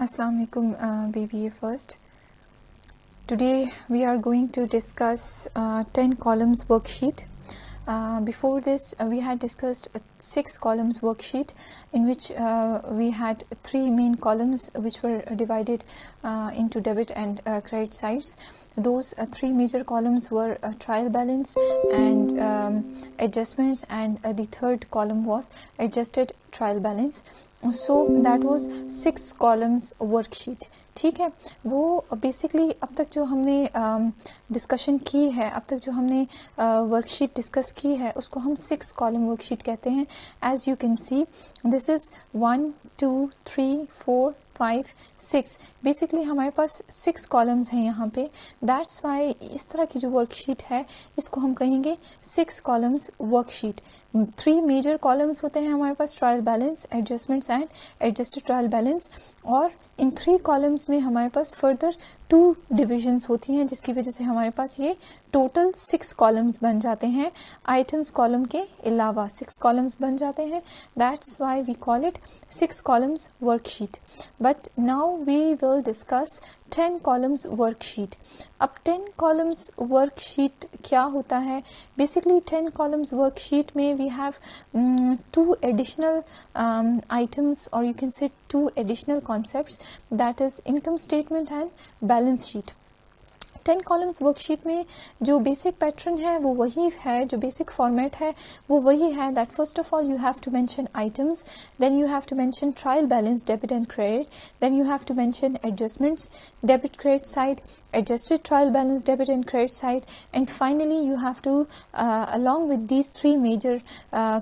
Assalamu alaikum, BBA first. Today we are going to discuss 10 columns worksheet. Before this we had discussed 6 columns worksheet in which we had 3 main columns which were divided into debit and credit sides. Those 3 major columns were trial balance and adjustments, and the third column was adjusted trial balance. So that was 6 columns worksheet. ठीक है, वो basically अब तक जो हमने discussion की है, अब तक जो हमने वर्कशीट डिस्कस की है, उसको हम 6 कॉलम वर्कशीट कहते हैं. As you can see this is 1 2 3 4 5 6. Basically हमारे पास 6 कॉलम्स हैं यहाँ पे. दैट्स वाई इस तरह की जो वर्कशीट है इसको हम कहेंगे 6 कॉलम्स वर्कशीट. 3 मेजर कॉलम्स होते हैं हमारे पास, trial balance, adjustments and adjusted trial balance. और इन 3 कॉलम्स में हमारे पास फर्दर 2 डिविजन्स होती हैं, जिसकी वजह से हमारे पास ये टोटल 6 कॉलम्स बन जाते हैं. आइटम्स कॉलम के अलावा 6 कॉलम्स बन जाते हैं. That's why we call it 6 columns worksheet. But now we will discuss 10 columns worksheet. अब 10 कॉलम्स वर्कशीट क्या होता है? बेसिकली 10 कॉलम्स वर्कशीट में we have 2 additional items, or you can say 2 additional concepts, that is income statement and balance sheet. 10 columns worksheet में जो basic pattern है वो वही है, जो बेसिक फॉर्मेट है वो वही है. That first of all you have to mention items, then you have to mention trial balance debit and credit, then you have to mention adjustments debit credit side, adjusted trial balance debit and credit side, and finally you have to along with these 3 major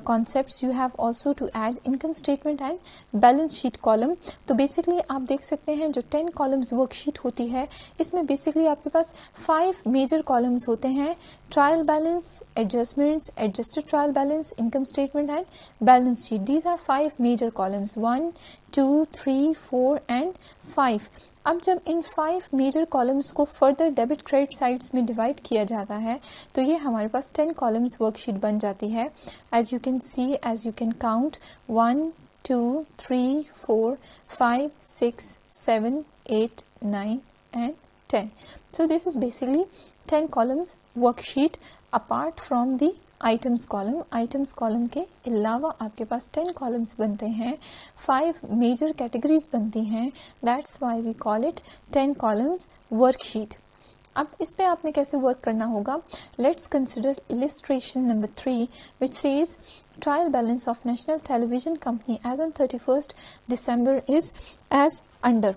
concepts you have also to add income statement and balance sheet column. तो basically आप देख सकते हैं जो 10 columns worksheet होती है इसमें basically आपके पास 5 major columns होते हैं: trial balance, adjustments, adjusted trial balance, income statement and balance sheet. These are 5 major columns, 1 2 3 4 and 5. अब जब इन 5 मेजर कॉलम्स को फर्दर डेबिट क्रेडिट साइड्स में डिवाइड किया जाता है तो ये हमारे पास 10 कॉलम्स वर्कशीट बन जाती है. As you can see, as you can count 1 2 3 4 5 6 7 8 9 and 10. So this is basically 10 columns worksheet apart from the items column. Items column के अलावा आपके पास 10 कॉलम्स बनते हैं, 5 मेजर कैटेगरीज बनती हैं. That's why we call it 10 columns worksheet. अब इस पे आपने कैसे वर्क करना होगा? Let's consider illustration number 3 which says trial balance of national television company as on 31st December is as under.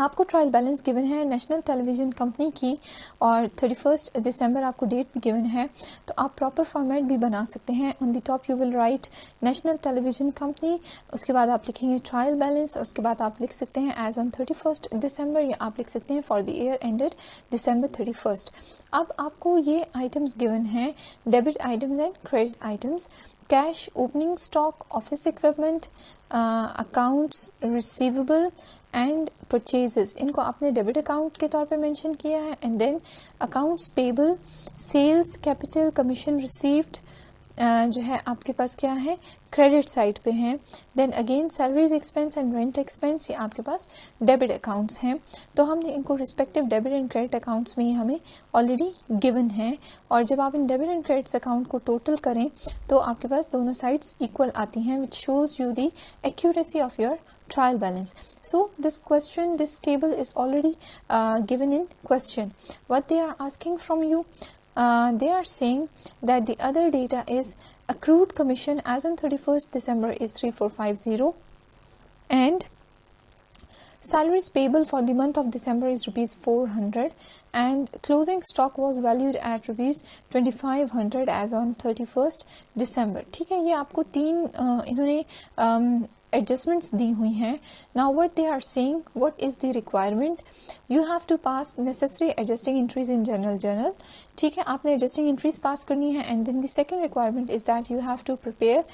आपको ट्रायल बैलेंस गिवन है नेशनल टेलीविजन कंपनी की और 31st December आपको डेट भी गिवन है, तो आप प्रॉपर फॉर्मेट भी बना सकते हैं. On the top you will write national television company, उसके बाद आप लिखेंगे ट्रायल बैलेंस, और उसके बाद आप लिख सकते हैं एज ऑन 31st December, या आप लिख सकते हैं for the year ended December 31st. अब आपको ये आइटम्स गिवन हैं, debit items and credit items. Cash, opening stock, office equipment, accounts receivable and purchases, इनको आपने डेबिट अकाउंट के तौर पे मेंशन किया है. And then accounts payable, sales, capital, commission received जो है आपके पास क्या है, क्रेडिट साइड पे हैं. Then again salaries expense and rent expense, ये आपके पास डेबिट अकाउंट्स हैं. तो हमने इनको respective debit and credit accounts में ये हमें ऑलरेडी गिवन है. और जब आप इन डेबिट एंड क्रेडिट अकाउंट को टोटल करें तो आपके पास दोनों साइड्स इक्वल आती हैं, which shows you the accuracy of your trial balance. So this table is already given in question. What they are asking from you, they are saying that the other data is accrued commission as on 31st December is 3450, and salaries payable for the month of December is rupees 400, and closing stock was valued at rupees 2500 as on 31st December. ठीक है, ये आपको 3 इन्होंने adjustments दी हुई हैं. Now what they are saying, what is the requirement? You have to pass necessary adjusting entries in journal. ठीक है, आपने एडजस्टिंग एंट्रीज पास करनी है. And then the second requirement is that you have to prepare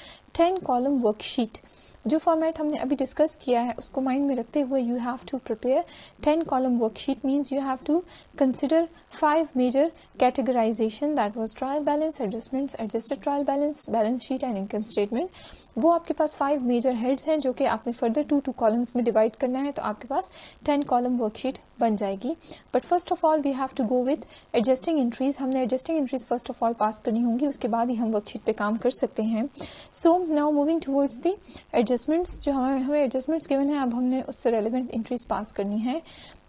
10 column worksheet. जो format हमने अभी discuss किया है उसको माइंड में रखते हुए you have to prepare 10 column worksheet. Means you have to consider 5 major categorization, that was trial balance, adjustments, adjusted trial balance, balance sheet and income statement. वो आपके पास 5 मेजर हेड्स हैं जो कि आपने फर्दर 2 कॉलम्स में डिवाइड करना है, तो आपके पास 10 कॉलम वर्कशीट बन जाएगी. But first of all we have to go with adjusting entries. हमने adjusting entries first of all pass करनी होंगी, उसके बाद ही हम वर्कशीट पे काम कर सकते हैं. So now moving towards the adjustments. जो हमें एडजस्टमेंट्स गिवन है, अब हमने उससे रेलिवेंट एंट्रीज पास करनी है.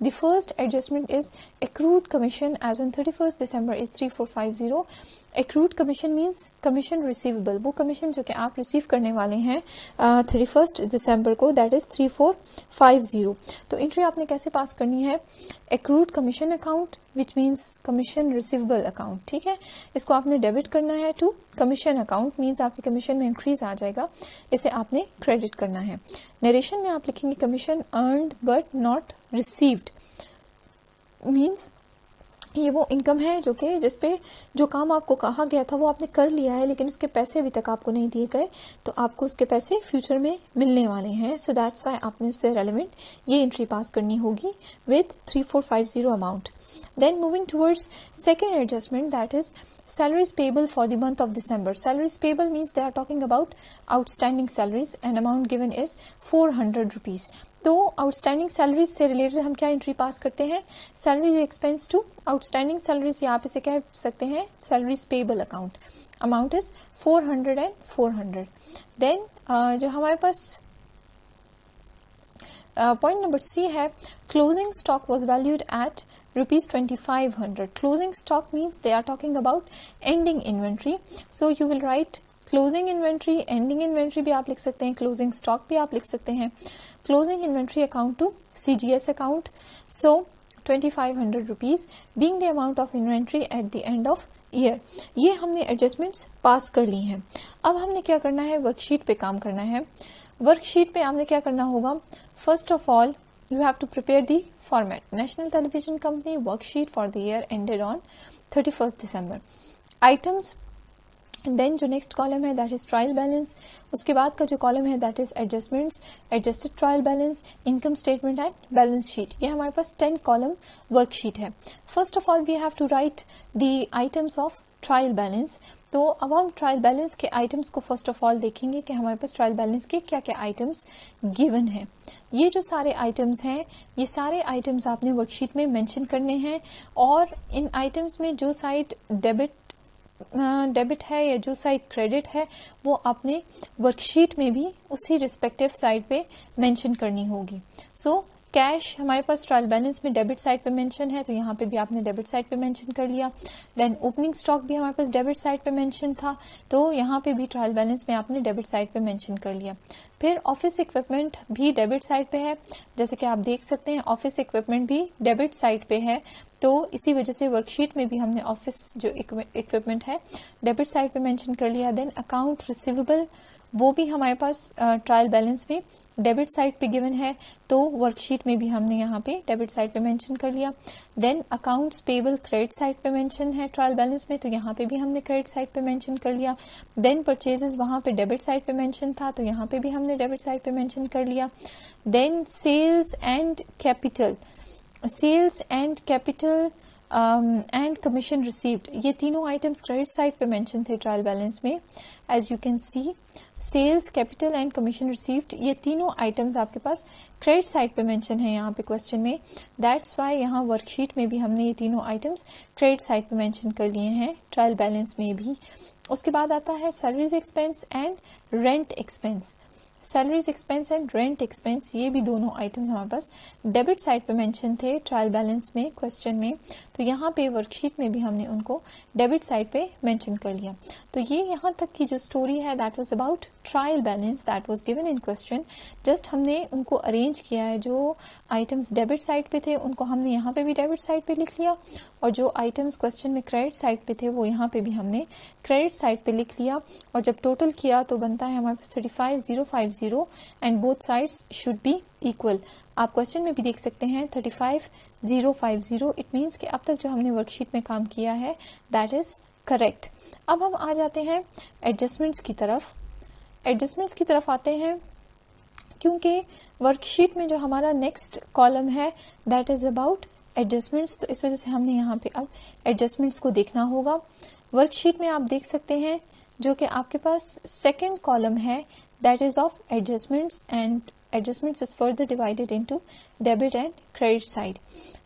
The first adjustment is accrued commission as on 31st December is 3450. Accrued commission means commission receivable. वो commission जो कि आप रिसीव करने वाले हैं 31st December को, that is 3450. तो एंट्री आपने कैसे पास करनी है? accrued commission account which means commission receivable account. ठीक है, इसको आपने डेबिट करना है टू कमीशन अकाउंट, मीन्स आपके कमीशन में इंक्रीज आ जाएगा, इसे आपने क्रेडिट करना है. नरेशन में आप लिखेंगे commission earned but not received, means ये वो इनकम है जो कि जिसपे जो काम आपको कहा गया था वो आपने कर लिया है, लेकिन उसके पैसे अभी तक आपको नहीं दिए गए, तो आपको उसके पैसे फ्यूचर में मिलने वाले हैं. सो दैट्स वाई आपने उससे रेलिवेंट ये एंट्री पास करनी होगी with 3450 amount. Then moving towards second adjustment, that is salaries payable for the month of December. Salaries payable means they are talking about outstanding salaries and amount given is 400 rupees. तो outstanding salaries से related हम क्या entry pass करते हैं? Salaries expense to outstanding salaries, यहाँ पे से कह सकते हैं salaries payable account. Amount is 400 and 400. देन जो हमारे पास पॉइंट नंबर सी है, closing stock was valued at ₹2500. Closing stock means they are talking about ending inventory. So you will write closing inventory, ending inventory भी आप लिख सकते हैं, closing stock भी आप लिख सकते हैं. Closing inventory account to CGS account. So 2500 rupees being the amount of inventory at the end of year. ये हमने एडजस्टमेंट्स पास कर ली हैं. अब हमने क्या करना है? वर्कशीट पे काम करना है. वर्कशीट पे हमने क्या करना होगा? First of all you have to prepare the format. National Television Company worksheet for the year ended on 31st December. Items, then जो next column है that is trial balance. उसके बाद का जो column है that is adjustments, adjusted trial balance, income statement and balance sheet. ये हमारे पास 10 column worksheet है. First of all we have to write the items of trial balance. तो अब हम ट्रायल बैलेंस के आइटम्स को फर्स्ट ऑफ ऑल देखेंगे कि हमारे पास ट्रायल बैलेंस के क्या क्या आइटम्स गिवन हैं. ये जो सारे आइटम्स हैं, ये सारे आइटम्स आपने वर्कशीट में मेंशन करने हैं, और इन आइटम्स में जो साइड डेबिट है या जो साइड क्रेडिट है वो आपने वर्कशीट में भी उसी रिस्पेक्टिव साइड पे मेंशन करनी होगी. सो कैश हमारे पास ट्रायल बैलेंस में डेबिट साइड पे मेंशन है, तो यहाँ पे भी आपने डेबिट साइड पे मेंशन कर लिया. देन ओपनिंग स्टॉक भी हमारे पास डेबिट साइड पे मेंशन था, तो यहाँ पे भी ट्रायल बैलेंस में आपने डेबिट साइड पे मेंशन कर लिया. फिर ऑफिस इक्विपमेंट भी डेबिट साइड पे है, जैसे कि आप देख सकते हैं ऑफिस इक्विपमेंट भी डेबिट साइड पे है, तो इसी वजह से वर्कशीट में भी हमने ऑफिस जो इक्विपमेंट है डेबिट साइड पे मेंशन कर लिया. देन अकाउंट रिसीवेबल, वो भी हमारे पास ट्रायल बैलेंस में डेबिट साइड पे गिवन है, तो वर्कशीट में भी हमने यहाँ पे डेबिट साइड पे मेंशन कर लिया. Then accounts payable credit side पे मेंशन है ट्रायल बैलेंस में, तो यहाँ पे भी हमने क्रेडिट साइड पे मेंशन कर लिया. देन परचेजेस वहाँ पे डेबिट साइड पे मेंशन था, तो यहाँ पे भी हमने डेबिट साइड पे मेंशन कर लिया. Then sales and capital and commission received, ये तीनों आइटम्स क्रेडिट साइड पे मेंशन थे ट्रायल बैलेंस में. As you can see sales, capital and commission received, ये तीनों आइटम्स आपके पास क्रेडिट साइड पे मेंशन है यहाँ पे क्वेश्चन में. दैट्स वाई यहाँ वर्कशीट में भी हमने ये तीनों आइटम्स क्रेडिट साइड पे मेंशन कर लिए हैं ट्रायल बैलेंस में भी. उसके बाद आता है salaries expense and rent expense. Salaries expense and rent expense, ये भी दोनों आइटम्स हमारे पास डेबिट साइड पे मेंशन थे ट्रायल बैलेंस में क्वेश्चन में, तो यहाँ पे वर्कशीट में भी हमने उनको डेबिट साइड पे मेंशन कर लिया. तो ये यहाँ तक की जो स्टोरी है that was about trial balance that was given in question. Just हमने उनको अरेंज किया है, जो आइटम्स डेबिट साइड पे थे उनको हमने यहाँ पे भी डेबिट साइड पे लिख लिया, और जो आइटम्स क्वेश्चन में क्रेडिट साइड पे थे वो यहाँ पे भी हमने क्रेडिट साइड पे लिख लिया. और जब टोटल किया तो बनता है हमारे पास 35050 and both sides should be equal. आप क्वेश्चन में भी देख सकते हैं 35050. इट मीन्स कि अब तक जो हमने वर्कशीट में काम किया है दैट इज करेक्ट. अब हम आ जाते हैं एडजस्टमेंट्स की तरफ आते हैं, क्योंकि वर्कशीट में जो हमारा नेक्स्ट कॉलम है दैट इज अबाउट एडजस्टमेंट्स, तो इस वजह से हमने यहाँ पे अब एडजस्टमेंट्स को देखना होगा. वर्कशीट में आप देख सकते हैं जो कि आपके पास सेकंड कॉलम है that is of adjustments, and adjustments is further divided into debit and credit side.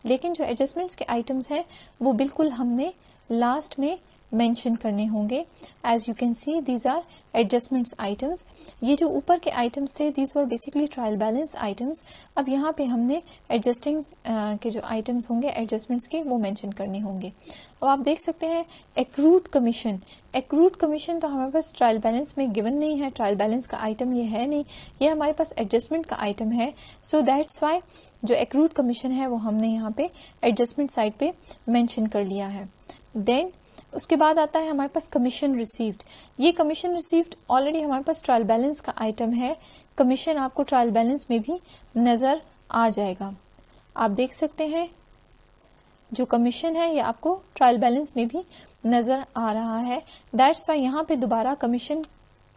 लेकिन जो adjustments के items हैं वो बिल्कुल हमने लास्ट में मेंशन करने होंगे. As you can see these are adjustments items. ये जो ऊपर के आइटम्स थे these were basically trial balance items. अब यहाँ पे हमने एडजस्टिंग के जो आइटम्स होंगे एडजस्टमेंट्स के वो मेंशन करने होंगे. अब आप देख सकते हैं एक्रूड कमीशन. एक्रूड कमीशन तो हमारे पास ट्रायल बैलेंस में गिवन नहीं है, ट्रायल बैलेंस का आइटम ये है नहीं, ये हमारे पास एडजस्टमेंट का आइटम है. सो दैट्स वाई जो एक्रूड कमीशन है वो हमने यहाँ पे एडजस्टमेंट साइड पे मेंशन कर लिया है. देन उसके बाद आता है हमारे पास कमीशन रिसीव्ड. ये कमीशन रिसीव्ड ऑलरेडी हमारे पास ट्रायल बैलेंस का आइटम है. कमीशन आपको ट्रायल बैलेंस में भी नजर आ जाएगा. आप देख सकते हैं जो कमीशन है ये आपको ट्रायल बैलेंस में भी नजर आ रहा है. दैट्स वाई यहाँ पे दोबारा कमीशन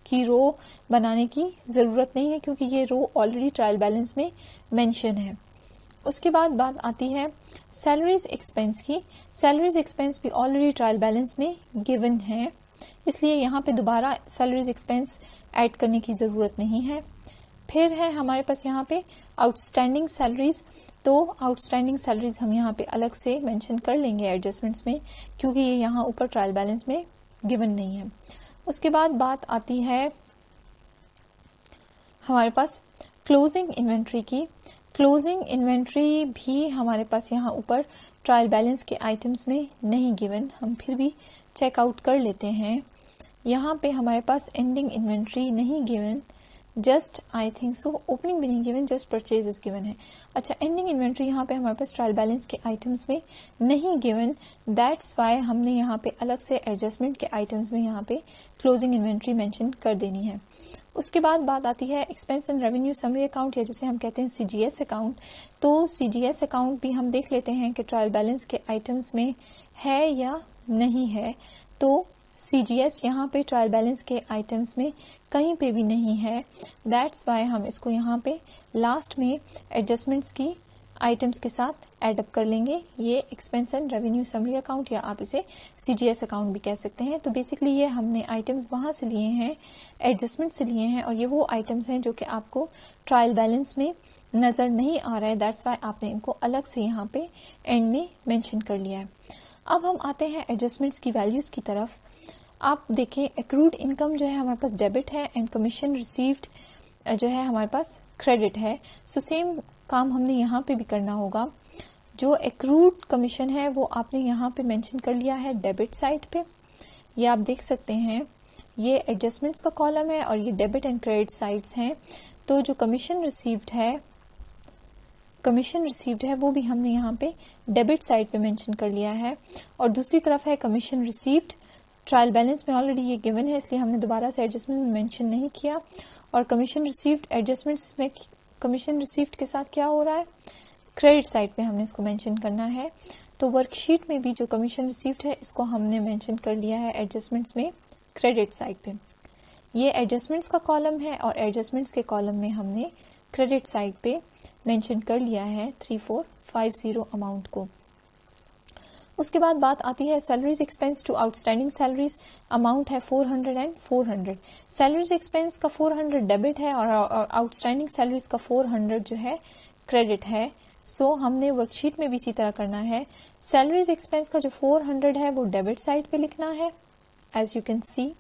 की रो बनाने की जरूरत नहीं है क्योंकि ये रो ऑलरेडी ट्रायल बैलेंस में मेंशन है. उसके बाद बात आती है सैलरीज एक्सपेंस की. सैलरीज एक्सपेंस भी ऑलरेडी ट्रायल बैलेंस में गिवन है, इसलिए यहाँ पे दोबारा सैलरीज एक्सपेंस ऐड करने की ज़रूरत नहीं है. फिर है हमारे पास यहाँ पे आउटस्टैंडिंग सैलरीज. तो आउटस्टैंडिंग सैलरीज हम यहाँ पे अलग से मेंशन कर लेंगे एडजस्टमेंट्स में क्योंकि ये यहाँ ऊपर ट्रायल बैलेंस में गिवन नहीं है. उसके बाद बात आती है हमारे पास क्लोजिंग इन्वेंट्री की. क्लोजिंग इन्वेंट्री भी हमारे पास यहाँ ऊपर ट्रायल बैलेंस के आइटम्स में नहीं गिवन. हम फिर भी चेकआउट कर लेते हैं. यहाँ पे हमारे पास एंडिंग इन्वेंट्री नहीं given, just I think so opening भी नहीं गिवन, जस्ट परचेजेस गिवन है. अच्छा, एंडिंग इन्वेंट्री यहाँ पे हमारे पास ट्रायल बैलेंस के आइटम्स में नहीं गिवन. दैट्स वाई हमने यहाँ पे अलग से एडजस्टमेंट के आइटम्स में यहाँ पे क्लोजिंग इन्वेंट्री मेंशन कर देनी है. उसके बाद बात आती है expense and revenue summary account या जिसे हम कहते हैं सीजीएस अकाउंट. तो सीजीएस अकाउंट भी हम देख लेते हैं कि ट्रायल बैलेंस के आइटम्स में है या नहीं है. तो सीजीएस यहाँ पे ट्रायल बैलेंस के आइटम्स में कहीं पे भी नहीं है. दैट्स वाई हम इसको यहाँ पे लास्ट में एडजस्टमेंट्स की आइटम्स के साथ एडअप कर लेंगे. ये expense and revenue summary account या आप इसे सीजीएस अकाउंट भी कह सकते हैं. तो बेसिकली ये हमने आइटम्स वहां से लिए हैं, एडजस्टमेंट से लिए हैं, और ये वो आइटम्स हैं जो कि आपको ट्रायल बैलेंस में नजर नहीं आ रहा है. दैट्स वाई आपने इनको अलग से यहाँ पे एंड में मेंशन कर लिया है. अब हम आते हैं एडजस्टमेंट्स की वैल्यूज की तरफ. आप देखें एक्रूड इनकम जो है हमारे पास डेबिट है एंड कमीशन रिसीव्ड जो है हमारे पास क्रेडिट है. सो सेम काम हमने यहाँ पे भी करना होगा. जो एक्रूड कमीशन है वो आपने यहाँ पे मेंशन कर लिया है डेबिट साइड पे. ये आप देख सकते हैं ये एडजस्टमेंट्स का कॉलम है और ये डेबिट एंड क्रेडिट साइड्स हैं. तो जो कमीशन रिसीव्ड है वो भी हमने यहाँ पे डेबिट साइड पे मेंशन कर लिया है. और दूसरी तरफ है कमीशन रिसीव्ड. ट्रायल बैलेंस में ऑलरेडी ये गिवन है इसलिए हमने दोबारा से एडजस्टमेंट में मेंशन नहीं किया. और कमीशन रिसीव्ड एडजस्टमेंट्स में कमीशन रिसीव्ड के साथ क्या हो रहा है, क्रेडिट साइड पे हमने इसको मेंशन करना है. तो वर्कशीट में भी जो कमीशन रिसीव्ड है इसको हमने मेंशन कर लिया है एडजस्टमेंट्स में क्रेडिट साइड पे. ये एडजस्टमेंट्स का कॉलम है और एडजस्टमेंट्स के कॉलम में हमने क्रेडिट साइड पे मेंशन कर लिया है 3450 अमाउंट को. उसके बाद बात आती है salaries expense to outstanding salaries. Amount है 400 एंड 400. सैलरीज एक्सपेंस का 400 डेबिट है और आउटस्टैंडिंग सैलरीज का 400 जो है क्रेडिट है. सो हमने वर्कशीट में भी इसी तरह करना है. सैलरीज एक्सपेंस का जो 400 है वो डेबिट साइड पे लिखना है एज यू कैन सी,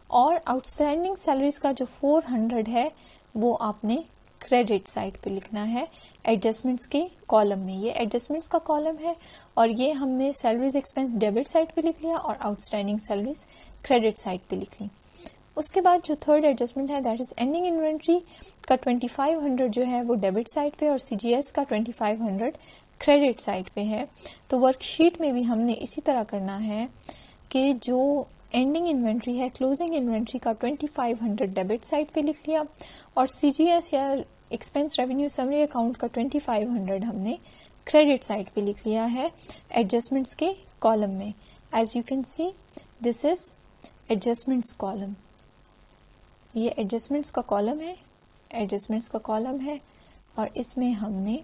और आउटस्टैंडिंग सैलरीज का जो 400 है वो आपने क्रेडिट साइड पे लिखना है एडजस्टमेंट्स के कॉलम में. ये एडजस्टमेंट्स का कॉलम है और ये हमने सैलरीज एक्सपेंस डेबिट साइड पे लिख लिया और आउटस्टैंडिंग सैलरीज क्रेडिट साइड पे लिख ली. उसके बाद जो थर्ड एडजस्टमेंट है दैट इज एंडिंग इन्वेंट्री का 2500 जो है वो डेबिट साइड पे और सीजीएस का 2500 क्रेडिट साइड पे है. तो वर्कशीट में भी हमने इसी तरह करना है कि जो एंडिंग इन्वेंट्री है क्लोजिंग इन्वेंट्री का 2500 डेबिट साइड पे लिख लिया और सीजीएस या एक्सपेंस रेवेन्यू समरी अकाउंट का 2500 हमने क्रेडिट साइड पे लिख लिया है एडजस्टमेंट्स के कॉलम में. As you can see this is adjustments column. ये एडजस्टमेंट्स का कॉलम है, एडजस्टमेंट्स का कॉलम है और इसमें हमने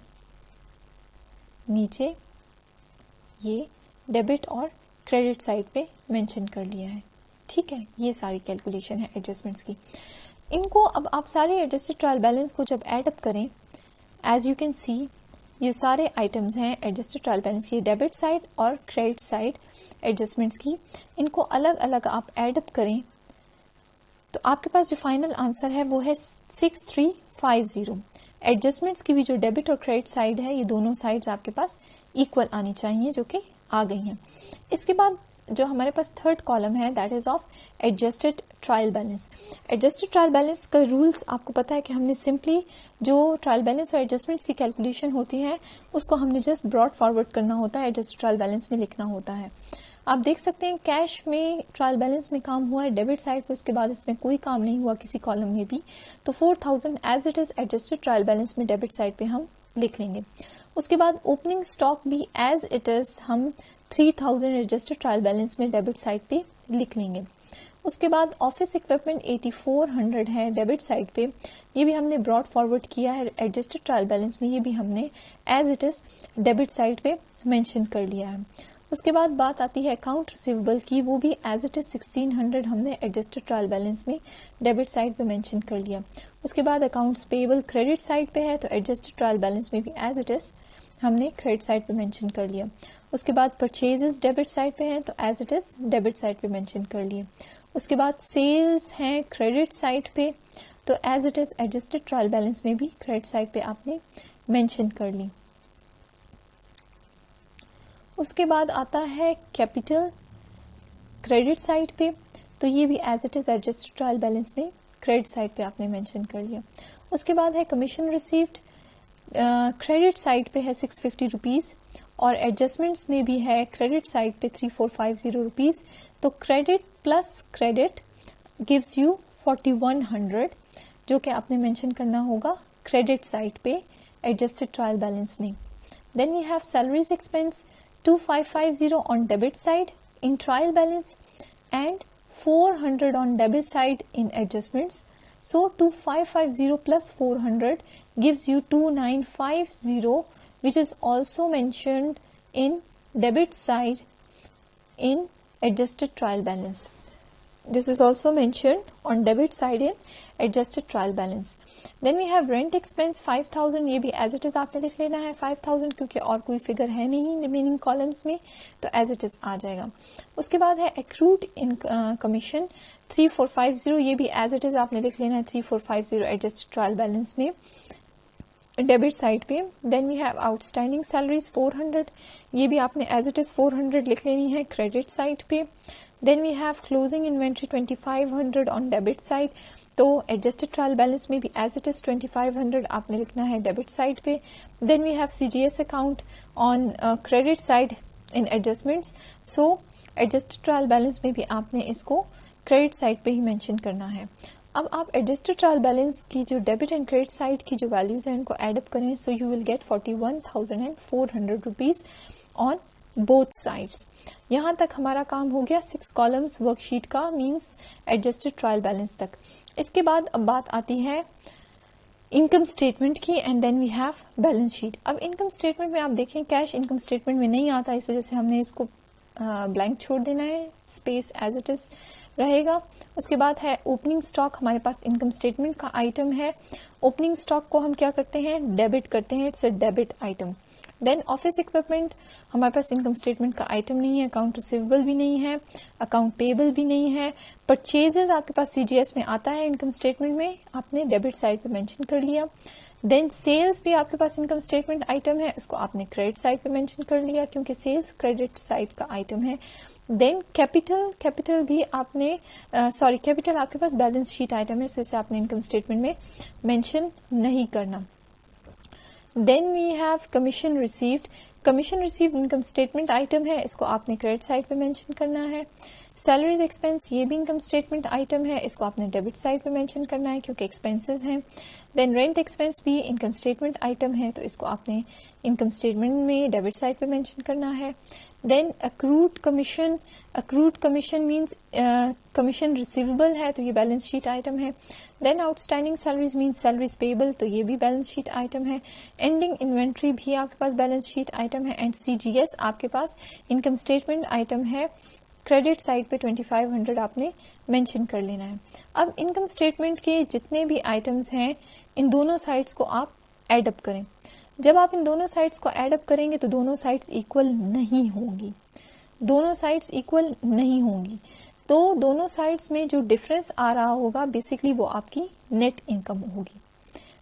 नीचे ये डेबिट और क्रेडिट साइड पे मेंशन कर लिया है. ठीक है, ये सारी कैलकुलेशन है एडजस्टमेंट्स की. इनको अब आप सारे एडजस्टेड ट्रायल बैलेंस को जब एड अप करें, एज यू कैन सी ये सारे आइटम्स हैं एडजस्टेड ट्रायल बैलेंस की, डेबिट साइड और क्रेडिट साइड एडजस्टमेंट्स की, इनको अलग अलग आप एड अप करें तो आपके पास जो फाइनल आंसर है वो है 6350। एडजस्टमेंट्स की भी जो डेबिट और क्रेडिट साइड है, ये दोनों साइड्स आपके पास इक्वल आनी चाहिए, जो कि आ गई हैं। इसके बाद जो हमारे पास थर्ड कॉलम है that is of adjusted trial balance. Adjusted trial balance का रूल्स आपको पता है कि हमने सिंपली जो ट्रायल बैलेंस और एडजस्टमेंट्स की कैलकुलेशन होती है उसको हमने जस्ट ब्रॉड फॉरवर्ड करना होता है, एडजस्टेड ट्रायल बैलेंस में लिखना होता है। आप देख सकते हैं कैश में ट्रायल बैलेंस में काम हुआ है डेबिट साइड पे, उसके बाद इसमें कोई काम नहीं हुआ किसी कॉलम में भी, तो 4000 as it is adjusted trial balance में डेबिट साइड पे हम लिख लेंगे। उसके बाद ओपनिंग स्टॉक भी एज इट इज हम 3000 एडजस्टेड ट्रायल बैलेंस में डेबिट साइड पे लिख लेंगे। उसके बाद ऑफिस इक्विपमेंट 8400 है डेबिट साइड पे, ये भी हमने ब्रॉड फॉरवर्ड किया है एडजस्टेड ट्रायल बैलेंस में, ये भी हमने as it is debit side पे मेंशन कर लिया है। उसके बाद बात आती है अकाउंट रिसीवेबल की, वो भी एज इट इज 1600 हमने एडजस्टेड ट्रायल बैलेंस में डेबिट साइड पे मेंशन कर लिया। उसके बाद अकाउंट्स पेबल क्रेडिट साइड पे है तो एडजस्टेड ट्रायल बैलेंस में भी एज इट इज हमने क्रेडिट साइड पे मेंशन कर लिया। उसके बाद परचेजेस डेबिट साइड पे हैं तो as it is debit side पे मेंशन कर लिए। उसके बाद सेल्स हैं क्रेडिट साइड पे तो as it is adjusted trial balance में भी क्रेडिट साइड पे आपने मेंशन कर ली। उसके बाद आता है कैपिटल क्रेडिट साइड पे, तो ये भी as it is adjusted trial balance में क्रेडिट साइड पे आपने मेंशन कर लिया। उसके बाद है कमीशन रिसीव्ड, क्रेडिट साइड पे है 650 रुपीज और एडजस्टमेंट्स में भी है क्रेडिट साइड पे 3450 रुपीज, तो credit plus credit gives you 4100, जो कि आपने मेंशन करना होगा क्रेडिट साइड पे एडजस्टेड ट्रायल बैलेंस में। Then we have salaries expense 2550 on debit side in trial balance and 400 on debit side in adjustments. So 2550 plus 400 gives you 2950, which is also mentioned in debit side in adjusted trial balance. This is also mentioned on debit side in adjusted trial balance. Then we have rent expense 5000, ये भी as it is आपने लिख लेना है 5000, क्योंकि और कोई figure है नहीं रिमेनिंग कॉलम्स में, तो as it is आ जाएगा। उसके बाद है accrued in commission 3450, ये भी as it is आपने लिख लेना है 3450 adjusted trial balance में डेबिट साइड पे। Then we have outstanding salaries 400, ये भी आपने एज इट इज 400 लिख लेनी है क्रेडिट साइड पे। Then we have closing inventory 2500 on debit side, तो एडजस्टेड ट्रायल बैलेंस में भी एज इट इज 2500 आपने लिखना है डेबिट साइड पे। Then we have CGS account on credit side in adjustments, so adjusted trial balance में भी आपने इसको क्रेडिट साइड पे ही मेंशन करना है। अब आप एडजस्टेड ट्रायल बैलेंस की जो डेबिट एंड क्रेडिट साइड की जो वैल्यूज हैं उनको एड अप करें, so you will get 41,400 rupees on both sides. यहाँ तक हमारा काम हो गया 6 कॉलम्स वर्कशीट का, मींस एडजस्टेड ट्रायल बैलेंस तक। इसके बाद अब बात आती है इनकम स्टेटमेंट की and then we have balance sheet. अब इनकम स्टेटमेंट में आप देखें कैश इनकम स्टेटमेंट में नहीं आता, इस वजह से हमने इसको ब्लैंक छोड़ देना है, स्पेस एज इट इज रहेगा। उसके बाद है ओपनिंग स्टॉक, हमारे पास इनकम स्टेटमेंट का आइटम है। ओपनिंग स्टॉक को हम क्या करते हैं, डेबिट करते हैं, it's a debit item. Then office equipment, हमारे पास इनकम स्टेटमेंट का आइटम नहीं है, अकाउंट रिसीवेबल भी नहीं है, अकाउंट पेबल भी नहीं है। परचेजेस आपके पास सीजीएस में आता है, इनकम स्टेटमेंट में आपने डेबिट साइड पे मेंशन कर लिया। देन सेल्स भी आपके पास इनकम स्टेटमेंट आइटम है, उसको आपने क्रेडिट साइड पे मेंशन कर लिया क्योंकि सेल्स क्रेडिट साइड का आइटम है। देन कैपिटल भी आपने कैपिटल आपके पास बैलेंस शीट आइटम है, सो इसे आपने इनकम स्टेटमेंट में मेंशन नहीं करना। Then we have commission received, commission received income statement item है, इसको आपने क्रेडिट साइड पे मेंशन करना है। सैलरीज एक्सपेंस, ये भी इनकम स्टेटमेंट आइटम है, इसको आपने डेबिट साइड पे मेंशन करना है क्योंकि एक्सपेंसेस हैं। देन रेंट एक्सपेंस भी इनकम स्टेटमेंट आइटम है, तो इसको आपने इनकम स्टेटमेंट में डेबिट साइड पे मेंशन करना है। Then accrued commission means commission receivable है, तो ये बैलेंस शीट आइटम है। Then outstanding salaries means salaries payable, तो ये भी बैलेंस शीट आइटम है। एंडिंग इन्वेंट्री भी आपके पास बैलेंस शीट आइटम है। एंड सीजीएस आपके पास इनकम स्टेटमेंट आइटम है, क्रेडिट साइड पे 2500 आपने मेंशन कर लेना है। अब इनकम स्टेटमेंट के जितने भी आइटम्स हैं इन दोनों साइड्स को आप एड अप करें। जब आप इन दोनों साइड्स को एड अप करेंगे तो दोनों साइड्स इक्वल नहीं होंगी, दोनों साइड्स इक्वल नहीं होंगी। तो दोनों साइड्स में जो डिफरेंस आ रहा होगा बेसिकली वो आपकी नेट इनकम होगी।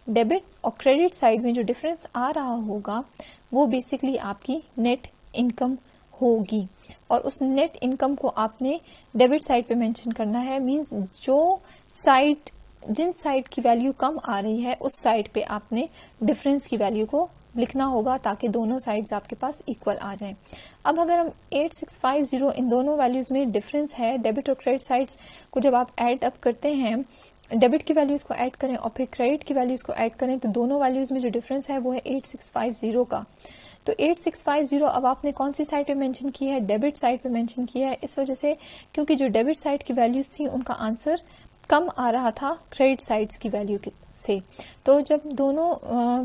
डेबिट और क्रेडिट साइड में जो डिफरेंस आ रहा होगा वो बेसिकली आपकी नेट इनकम होगी, और उस नेट इनकम को आपने डेबिट साइड पे मेंशन करना है। मींस जो साइड, जिन साइड की वैल्यू कम आ रही है उस साइड पे आपने डिफरेंस की वैल्यू को लिखना होगा ताकि दोनों साइड्स आपके पास इक्वल आ जाएं। अब अगर हम 8650 इन दोनों वैल्यूज में डिफरेंस है, डेबिट और क्रेडिट साइड्स को जब आप ऐड अप करते हैं, डेबिट की वैल्यूज को ऐड करें और फिर क्रेडिट की वैल्यूज को ऐड करें, तो दोनों वैल्यूज में जो डिफरेंस है वो है 8650 का। तो 8650 अब आपने कौन सी साइड पे मेंशन की है? डेबिट साइड पे मेंशन किया है। इस वजह से क्योंकि जो डेबिट साइड की वैल्यूज थी उनका आंसर कम आ रहा था क्रेडिट साइड्स की वैल्यू से। तो जब दोनों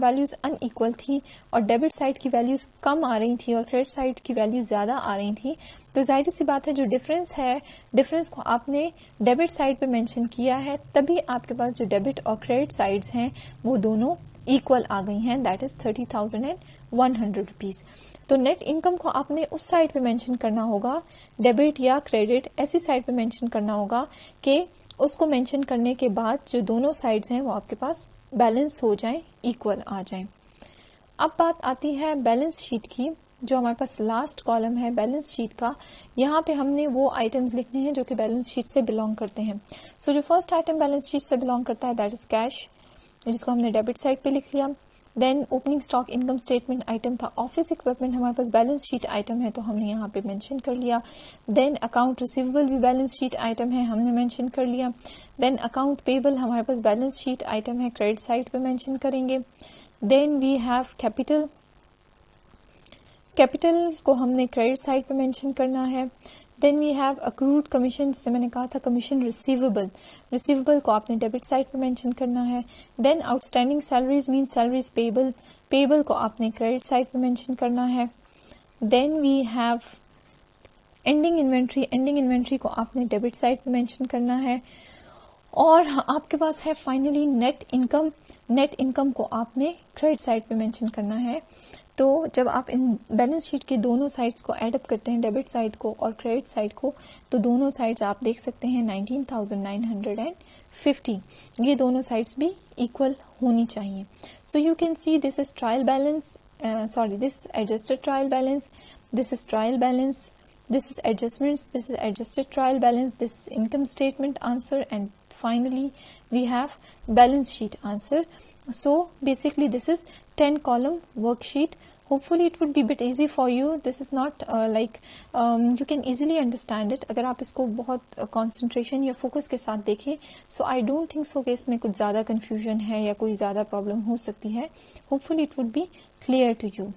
वैल्यूज अनइक्वल थी और डेबिट साइड की वैल्यूज कम आ रही थी और क्रेडिट साइड की वैल्यूज ज्यादा आ रही थी, तो जाहिर सी बात है जो डिफरेंस है, डिफरेंस को आपने डेबिट साइड पे मेंशन किया है, तभी आपके पास जो डेबिट और क्रेडिट साइड्स हैं वो दोनों इक्वल आ गई हैं, दैट इज 30,100 रुपीज। तो नेट इनकम को आपने उस साइड पे मेंशन करना होगा, डेबिट या क्रेडिट ऐसी साइड पे मेंशन करना होगा कि उसको मेंशन करने के बाद जो दोनों साइड्स हैं वो आपके पास बैलेंस हो जाएं, इक्वल आ जाएं। अब बात आती है बैलेंस शीट की, जो हमारे पास लास्ट कॉलम है बैलेंस शीट का। यहाँ पे हमने वो आइटम्स लिखने हैं जो कि बैलेंस शीट से बिलोंग करते हैं। सो जो फर्स्ट आइटम बैलेंस शीट से बिलोंग करता है दैट इज कैश, जिसको हमने डेबिट साइड पे लिख लिया। Then opening stock income statement item था, ऑफिस इक्विपमेंट हमारे पास बैलेंस शीट आइटम है तो हमने यहाँ पे मेंशन कर लिया। देन अकाउंट रिसीवेबल भी बैलेंस शीट आइटम है, हमने मेंशन कर लिया। देन अकाउंट पेबल हमारे पास बैलेंस शीट आइटम है, क्रेडिट साइड पे मेंशन करेंगे। Then we have capital, capital को हमने क्रेडिट साइड पे मेंशन करना है। Then we have accrued commission, जिसे मैंने कहा था कमीशन रिसीवेबल, रिसीवेबल को आपने डेबिट साइड पे मेंशन करना है। Then outstanding salaries mean salaries payable, payable को आपने क्रेडिट साइड पे मेंशन करना है। Then we have ending inventory, ending inventory को आपने डेबिट साइड पे मेंशन करना है। और आपके पास है finally net income, net income को आपने क्रेडिट साइड पे मेंशन करना है। तो जब आप इन बैलेंस शीट के दोनों साइड्स को ऐड अप करते हैं, डेबिट साइड को और क्रेडिट साइड को, तो दोनों साइड्स आप देख सकते हैं 19,950, ये दोनों साइड्स भी इक्वल होनी चाहिए। So you can see this is trial balance, sorry this is adjusted trial balance, this is trial balance, this is adjustments, this is adjusted trial balance, this is income statement answer, and finally we have balance sheet answer. So basically this is 10 column worksheet. Hopefully it would be a bit easy for you. This is not you can easily understand it अगर आप इसको बहुत concentration या focus के साथ देखें। So I don't think so कि इसमें कुछ ज़्यादा confusion है या कोई ज़्यादा problem हो सकती है। Hopefully it would be clear to you.